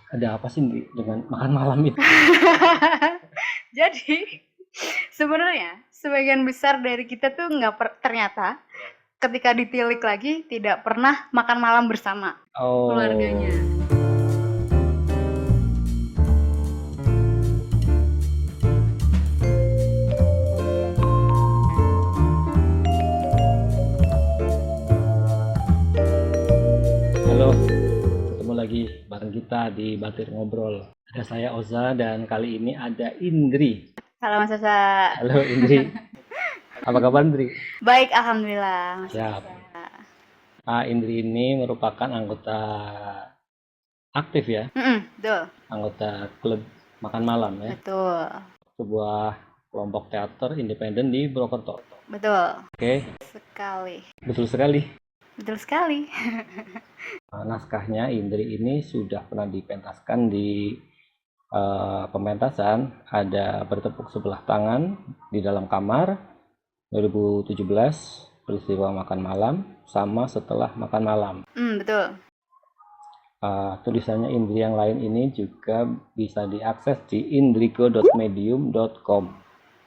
Ada apa sih dengan makan malam itu? Jadi sebenarnya sebagian besar dari kita tuh ternyata ketika ditilik lagi tidak pernah makan malam bersama keluarganya. Oh, halo, ketemu lagi bareng kita di Batir Ngobrol. Ada saya Oza dan kali ini ada Indri. Halo Mas Sasa. Halo Indri, apa kabar Indri? Baik, alhamdulillah Mas Siap. Sasa. Indri ini merupakan anggota aktif ya, Betul, anggota klub makan malam ya, betul, sebuah kelompok teater independen di Purwokerto. betul Oke, sekali, betul sekali. betul sekali. Naskahnya Indri ini sudah pernah dipentaskan di pementasan ada bertepuk sebelah tangan di dalam kamar 2017, peristiwa makan malam, sama setelah makan malam. Betul. Tulisannya Indri yang lain ini juga bisa diakses di indrigo.medium.com.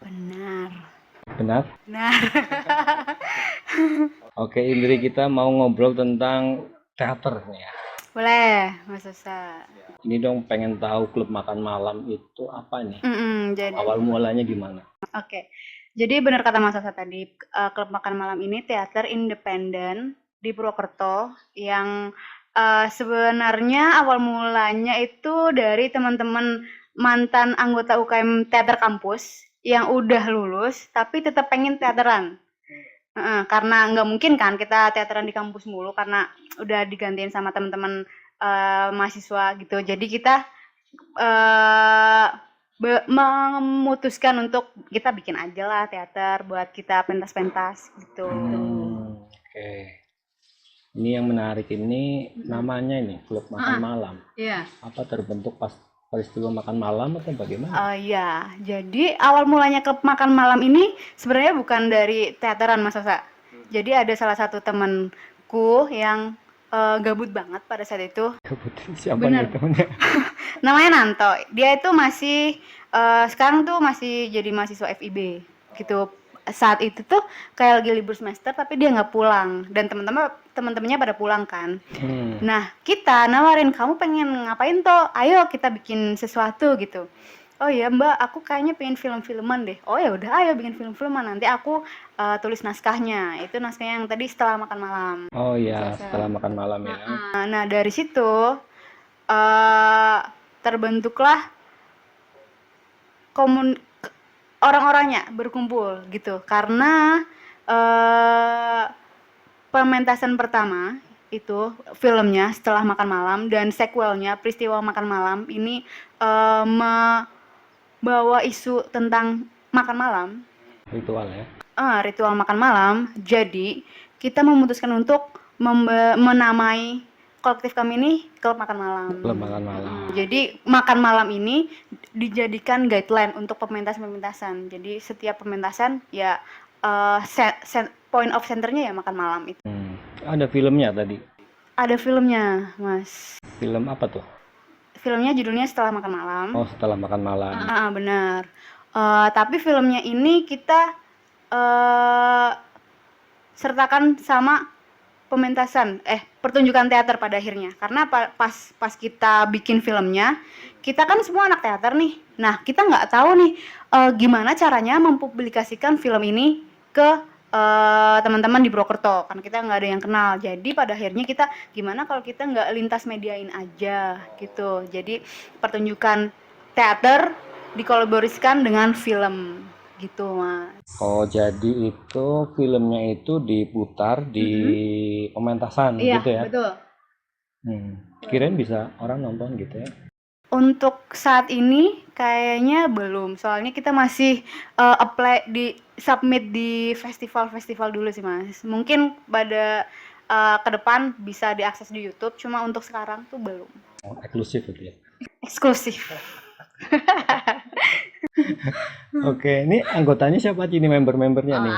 Benar, Benar? benar. Oke, Indri, kita mau ngobrol tentang teater nih ya. Boleh Mas Sasa. Ini dong pengen tahu klub makan malam itu apa nih? Jadi Awal mulanya gimana? oke. Jadi benar kata Mas Sasa tadi, klub makan malam ini teater independen di Purwokerto yang sebenarnya awal mulanya itu dari teman-teman mantan anggota UKM teater kampus yang udah lulus tapi tetap pengen teateran. Karena nggak mungkin kan kita teateran di kampus mulu karena udah digantiin sama teman-teman mahasiswa gitu. Jadi kita eh, memutuskan untuk kita bikin aja lah teater buat kita pentas-pentas gitu. Oke. Ini yang menarik ini namanya ini klub makan malam. Iya. Apa terbentuk pas peristiwa makan malam atau bagaimana? Iya, jadi awal mulanya klub makan malam ini sebenarnya bukan dari teateran Mas Sasa. Jadi ada salah satu temanku yang gabut banget pada saat itu. Siapa nih Bener. temennya? Namanya Nanto. Dia itu masih sekarang tuh masih jadi mahasiswa FIB gitu. Saat itu tuh kayak lagi libur semester tapi dia nggak pulang dan teman-temannya pada pulang kan. Nah, kita nawarin, "Kamu pengen ngapain toh? Ayo kita bikin sesuatu," gitu. "Oh iya Mbak, aku kayaknya pengen film-filman deh." "Oh ya udah ayo bikin film-filman, nanti aku tulis naskahnya." Itu naskahnya yang tadi setelah makan malam. Oh ya, setelah makan malam ya. Nah dari situ eh terbentuklah komun orang-orangnya berkumpul gitu karena eh pementasan pertama itu filmnya setelah makan malam dan sequelnya peristiwa makan malam ini membawa isu tentang makan malam, Ritual ya. ritual makan malam. Jadi kita memutuskan untuk menamai kolektif kami ini klub makan malam. Klub makan malam. Jadi makan malam ini dijadikan guideline untuk pementasan-pementasan. Jadi setiap pementasan ya point of centernya ya makan malam itu. Ada filmnya tadi. Ada filmnya, Mas. Film apa tuh? Filmnya judulnya Setelah Makan Malam. Oh, setelah makan malam. Benar. Tapi filmnya ini kita sertakan sama pertunjukan teater pada akhirnya. Karena pas kita bikin filmnya, kita kan semua anak teater nih. Nah, kita nggak tahu nih gimana caranya mempublikasikan film ini ke teman-teman di Purwokerto, kan kita nggak ada yang kenal. Jadi pada akhirnya kita gimana kalau kita nggak lintas mediain aja gitu. Jadi pertunjukan teater dikolaborasikan dengan film gitu Mas. Oh, jadi itu filmnya itu diputar di pementasan Iya gitu ya? betul. Kirain bisa orang nonton gitu ya? Untuk saat ini kayaknya belum, soalnya kita masih apply di submit di festival-festival dulu sih Mas. Mungkin pada ke depan bisa diakses di YouTube, cuma untuk sekarang tuh belum. Oh, eksklusif gitu ya? Eksklusif. Oke, ini anggotanya siapa aja ini member-membernya nih?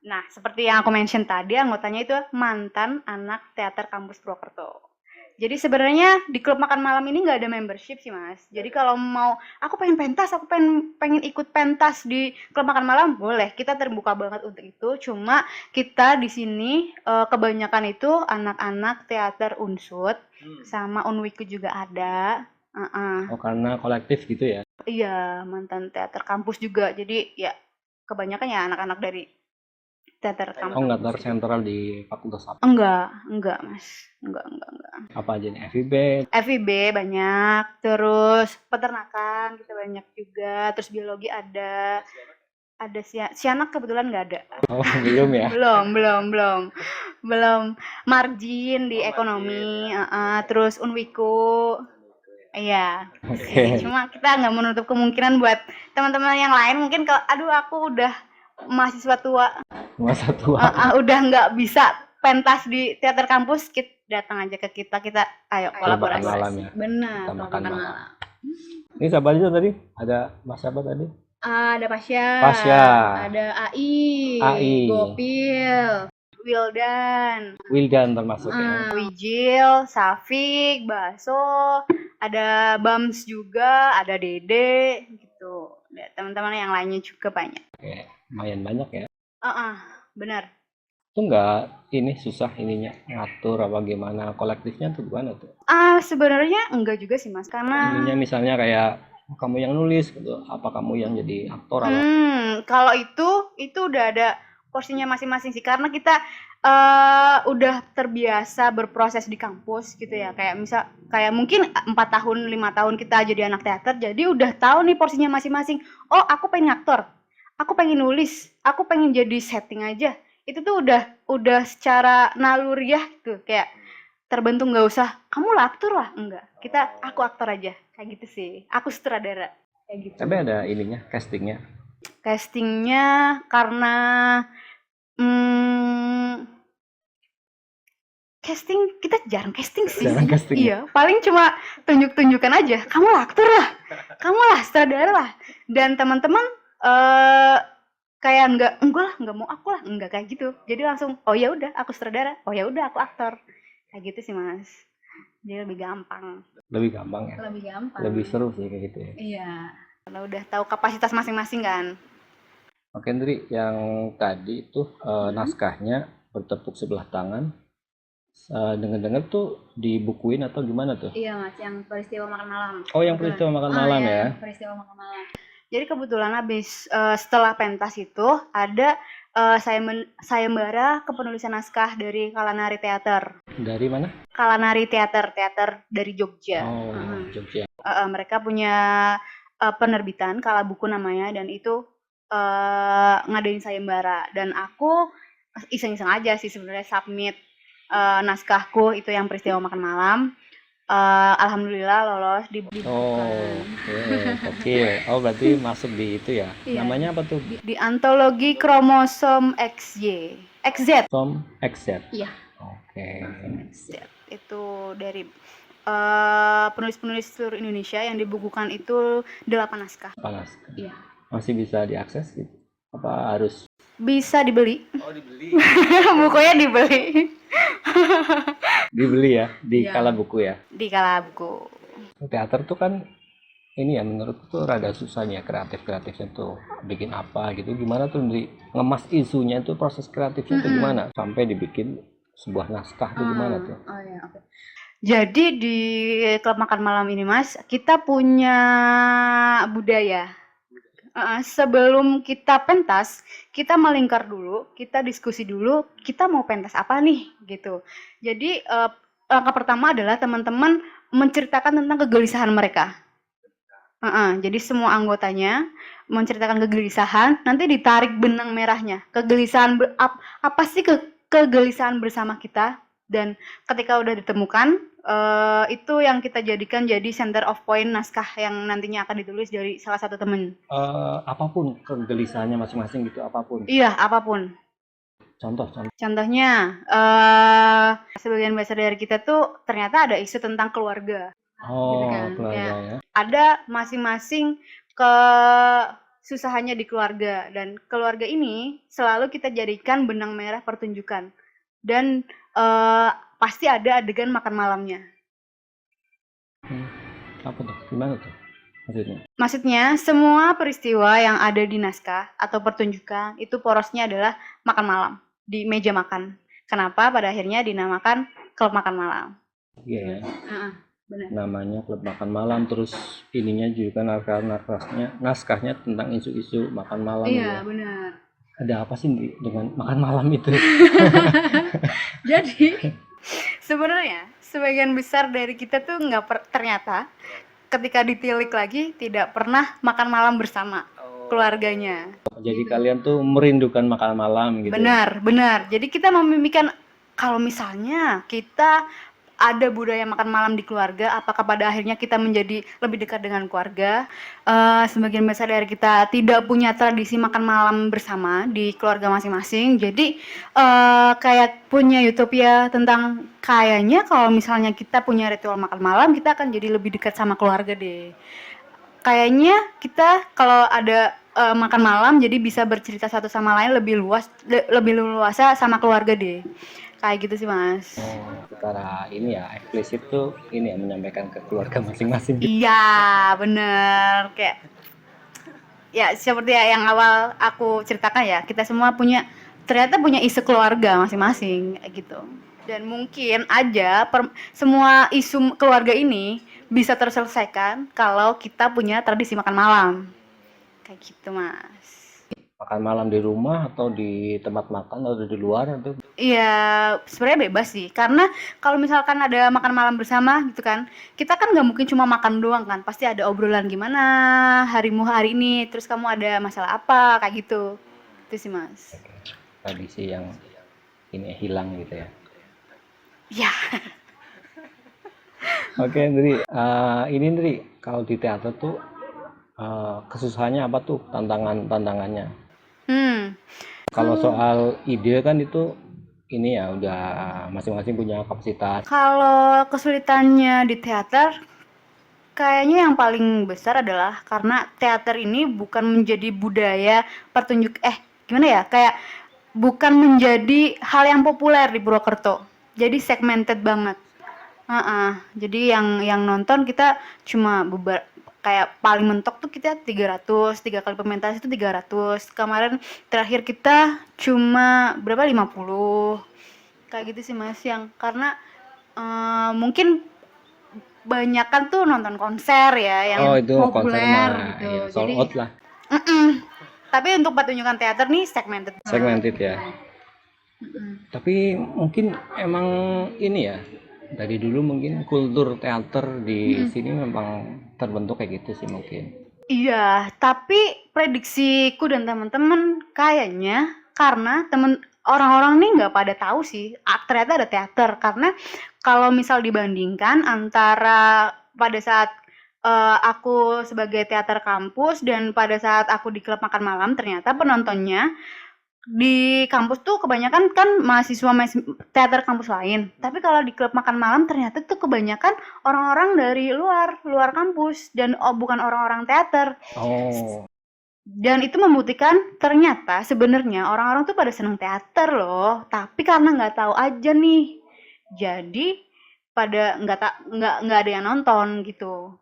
Nah, seperti yang aku mention tadi, anggotanya itu mantan anak teater kampus Purwokerto. Jadi sebenarnya di klub makan malam ini nggak ada membership sih Mas. Jadi kalau mau aku pengen pentas, aku pengen ikut pentas di klub makan malam, boleh. Kita terbuka banget untuk itu. Cuma kita di sini kebanyakan itu anak-anak teater Unsut sama Unwiku juga ada. Oh, karena kolektif gitu ya. Iya, mantan teater kampus juga. Jadi ya kebanyakan ya anak-anak dari teater Oh, nggak kampus. tersentral di fakultas apa? Enggak Mas. Enggak. Apa aja nih? FIB? FIB banyak, terus peternakan kita banyak juga, terus biologi ada Sianak kebetulan nggak ada. Oh, belum ya? Belum. Margin di ekonomi, terus Unwiku, iya. Oke. Cuma kita nggak menutup kemungkinan buat teman-teman yang lain mungkin kalau, aduh aku udah mahasiswa tua, Masa tua. udah nggak bisa pentas di teater kampus, datang aja ke kita ayo Klub makan kolaborasi. malam ya. Benar, Kita klub makan makan malam. malam. Ini siapa aja tadi? Ada Mas siapa tadi? Ada Pasya, Pasya. ada AI, AI. Gopil, Wildan, Wildan termasuk ya. Wijil, Safik, Baso, ada Bams juga, ada Dede gitu. Ya, teman-teman yang lainnya juga banyak. Oke, lumayan banyak ya. Benar. Itu nggak ini susah ininya ngatur apa gimana kolektifnya tuh gimana tuh? Sebenarnya enggak juga sih Mas, karena Ininya misalnya kayak kamu yang nulis gitu, apa kamu yang jadi aktor apa? kalau itu udah ada porsinya masing-masing sih, karena kita udah terbiasa berproses di kampus gitu ya, kayak mungkin 4 tahun 5 tahun kita jadi anak teater, jadi udah tahu nih porsinya masing-masing. Oh, aku pengen aktor, aku pengen nulis, aku pengen jadi setting aja. Itu tuh udah secara naluriah gitu, kayak terbentuk, nggak usah kamu aktor lah, enggak, aku aktor aja kayak gitu sih, aku sutradara kayak gitu. Tapi ada ininya, castingnya. Castingnya karena casting kita jarang casting sih. Jarang casting. Iya, paling cuma tunjuk-tunjukkan aja. Kamu lah aktor lah, kamu lah sutradara lah. Dan teman-teman kayak enggak lah, nggak mau aku lah, enggak kayak gitu. Jadi langsung, oh ya udah aku sutradara, oh ya udah aku aktor. Kayak gitu sih Mas. Dia lebih gampang. Lebih gampang ya. Lebih gampang. Lebih seru sih kayak gitu ya. Iya. Karena udah tahu kapasitas masing-masing kan. Oke, Ndri, yang tadi itu naskahnya bertepuk sebelah tangan. Dengar-dengar tuh dibukuin atau gimana tuh? Iya Mas, yang peristiwa makan malam. Oh, yang peristiwa makan malam ya. Peristiwa makan malam. Jadi kebetulan habis setelah pentas itu ada sayembara kepenulisan naskah dari Kalanari Teater. Dari mana? Kalanari Teater dari Jogja. Oh, Jogja. Mereka punya penerbitan Kala Buku namanya, dan itu ngadain sayembara, dan aku iseng-iseng aja sih sebenarnya submit naskahku itu yang peristiwa makan malam. Alhamdulillah lolos di Oh, oke. Oh, berarti masuk di itu ya. Iya. Namanya apa tuh? Di antologi kromosom XZ. From XZ. Iya. Oke. XZ itu dari penulis-penulis seluruh Indonesia yang dibukukan itu 8 naskah. Panas. Iya. Masih bisa diakses gitu? Apa harus? Bisa dibeli. Oh, dibeli. Bukunya dibeli. Dibeli ya di Iya. Kala Buku ya. Di Kala Buku. Teater tuh kan ini ya menurutku tuh rada susah nih ya, kreatifnya tuh bikin apa gitu. Gimana tuh ngemas isunya itu, proses kreatifnya tuh gimana sampai dibikin sebuah naskah tuh gimana tuh? Oh ya, oke. Jadi di klub makan malam ini Mas, kita punya budaya. Sebelum kita pentas, kita melingkar dulu, kita diskusi dulu, kita mau pentas apa nih gitu. Jadi langkah pertama adalah teman-teman menceritakan tentang kegelisahan mereka. Jadi semua anggotanya menceritakan kegelisahan, nanti ditarik benang merahnya. Kegelisahan apa sih kegelisahan bersama kita, dan ketika udah ditemukan, itu yang kita jadikan jadi center of point naskah yang nantinya akan ditulis dari salah satu temen. Apapun kegelisahannya masing-masing gitu, apapun. Iya, apapun. Contohnya, sebagian besar dari kita tuh ternyata ada isu tentang keluarga. Oh, gitu kan. keluarga ya. Ada masing-masing kesusahannya di keluarga, dan keluarga ini selalu kita jadikan benang merah pertunjukan. Dan pasti ada adegan makan malamnya. Hmm, apa tuh? Gimana tuh maksudnya? Maksudnya, semua peristiwa yang ada di naskah atau pertunjukan itu porosnya adalah makan malam, di meja makan. Kenapa pada akhirnya dinamakan klub makan malam? Iya ya, Heeh, benar. namanya klub makan malam, terus ininya juga naskahnya tentang isu-isu makan malam Iya, ya. benar. Ada apa sih dengan makan malam itu? Jadi, sebenarnya sebagian besar dari kita tuh ternyata ketika ditilik lagi tidak pernah makan malam bersama keluarganya. Jadi Gitu. kalian tuh merindukan makan malam gitu ya? Benar, benar. Jadi kita memimpikan kalau misalnya kita ada budaya makan malam di keluarga, apakah pada akhirnya kita menjadi lebih dekat dengan keluarga? Sebagian besar dari kita tidak punya tradisi makan malam bersama di keluarga masing-masing. Jadi kayak punya utopia tentang kayaknya kalau misalnya kita punya ritual makan malam, kita akan jadi lebih dekat sama keluarga deh. Kayaknya kita kalau ada makan malam jadi bisa bercerita satu sama lain lebih luasa sama keluarga deh. Kayak gitu sih, Mas. Oh, secara ini ya eksplisit tuh ini ya menyampaikan ke keluarga masing-masing gitu. Iya, bener. Kayak ya seperti yang awal aku ceritakan ya, kita semua ternyata punya isu keluarga masing-masing kayak gitu. Dan mungkin aja semua isu keluarga ini bisa terselesaikan kalau kita punya tradisi makan malam. Kayak gitu, Mas. Makan malam di rumah atau di tempat makan atau di luar atau Iya, sebenarnya bebas sih. Karena kalau misalkan ada makan malam bersama gitu kan, kita kan nggak mungkin cuma makan doang kan. Pasti ada obrolan gimana harimu hari ini, terus kamu ada masalah apa, kayak gitu. Itu sih, Mas. tradisi yang ini hilang gitu ya. Ya, Oke, Ndri. Ini Ndri, kalau di teater tuh kesusahannya apa tuh tantangannya? hmm. Kalau soal ide kan itu ini ya udah masing-masing punya kapasitas. Kalau kesulitannya di teater, kayaknya yang paling besar adalah karena teater ini bukan menjadi budaya gimana ya? Kayak bukan menjadi hal yang populer di Purwokerto. Jadi segmented banget. Heeh. Jadi yang nonton kita cuma kayak paling mentok tuh kita 300, 3 kali pementasan itu 300. Kemarin terakhir kita cuma berapa 50. Kayak gitu sih, Mas, yang karena mungkin banyakan tuh nonton konser ya yang Oh, itu konser populer mah gitu. ya sold Jadi out lah, tapi untuk pertunjukan teater nih segmented banget segmented ya. gitu. Mm-mm. Tapi mungkin emang ini ya, dari dulu mungkin kultur teater di sini memang terbentuk kayak gitu sih mungkin. Iya, tapi prediksiku dan teman-teman kayaknya karena orang-orang nih nggak pada tahu sih, ternyata ada teater. Karena kalau misal dibandingkan antara pada saat aku sebagai teater kampus dan pada saat aku di klub makan malam, ternyata penontonnya di kampus tuh kebanyakan kan mahasiswa teater kampus lain. Tapi kalau di klub makan malam ternyata tuh kebanyakan orang-orang dari luar kampus dan bukan orang-orang teater. Oh, Dan itu membuktikan ternyata sebenarnya orang-orang tuh pada seneng teater loh, tapi karena nggak tahu aja nih. Jadi pada nggak ada yang nonton gitu.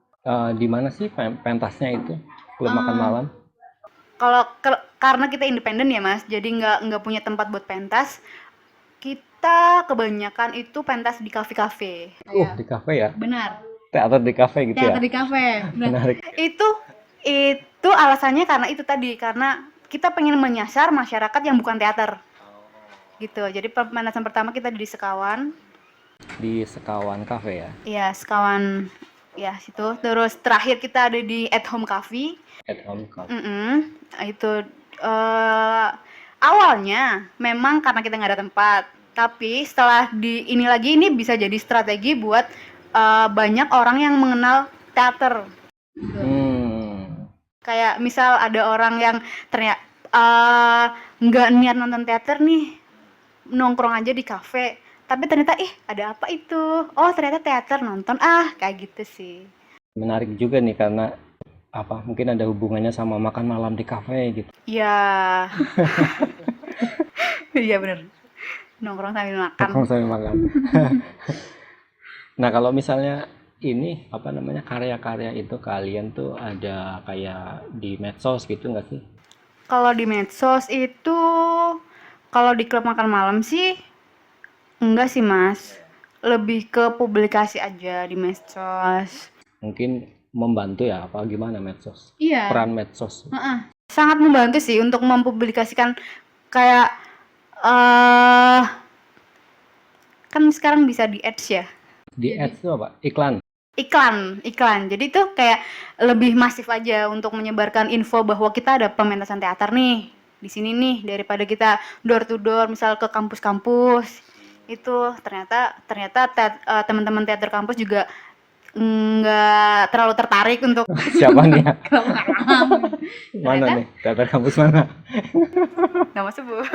di mana sih pentasnya itu? Klub makan Eh, malam? Kalau karena kita independen ya, Mas, jadi nggak punya tempat buat pentas. Kita kebanyakan itu pentas di kafe-kafe. Di kafe ya? Benar. Teater di kafe gitu ya? Teater di kafe. Nah, Menarik. itu alasannya karena itu tadi, karena kita pengen menyasar masyarakat yang bukan teater. Gitu. Jadi pemanasan pertama kita di Sekawan. Di Sekawan Cafe ya? Ya, Sekawan ya situ. Terus terakhir kita ada di At Home Cafe. At Home Cafe. Itu awalnya memang karena kita nggak ada tempat, tapi setelah ini bisa jadi strategi buat banyak orang yang mengenal teater. Kayak misal ada orang yang ternyata nggak niat nonton teater nih, nongkrong aja di kafe, tapi ternyata ada apa itu? Oh, ternyata teater, nonton kayak gitu sih. Menarik juga nih karena apa mungkin ada hubungannya sama makan malam di kafe gitu. Iya. Iya bener. Nongkrong sambil makan. Nongkrong sambil makan. Nah, kalau misalnya ini apa namanya karya-karya itu kalian tuh ada kayak di medsos gitu nggak sih? Kalau di medsos itu, kalau di klub makan malam sih enggak sih Mas. Lebih ke publikasi aja di medsos. Mungkin membantu ya apa gimana medsos? Iya. Peran medsos. Sangat membantu sih untuk mempublikasikan kayak eh kan sekarang bisa di ads ya. Di ads itu apa? Iklan. Iklan. Jadi tuh kayak lebih masif aja untuk menyebarkan info bahwa kita ada pementasan teater nih di sini nih, daripada kita door to door misal ke kampus-kampus. Itu ternyata teman-teman teater kampus juga nggak terlalu tertarik untuk Siapa nih ya? Mana Ternyata nih? Teater kampus mana? nggak mau sebut.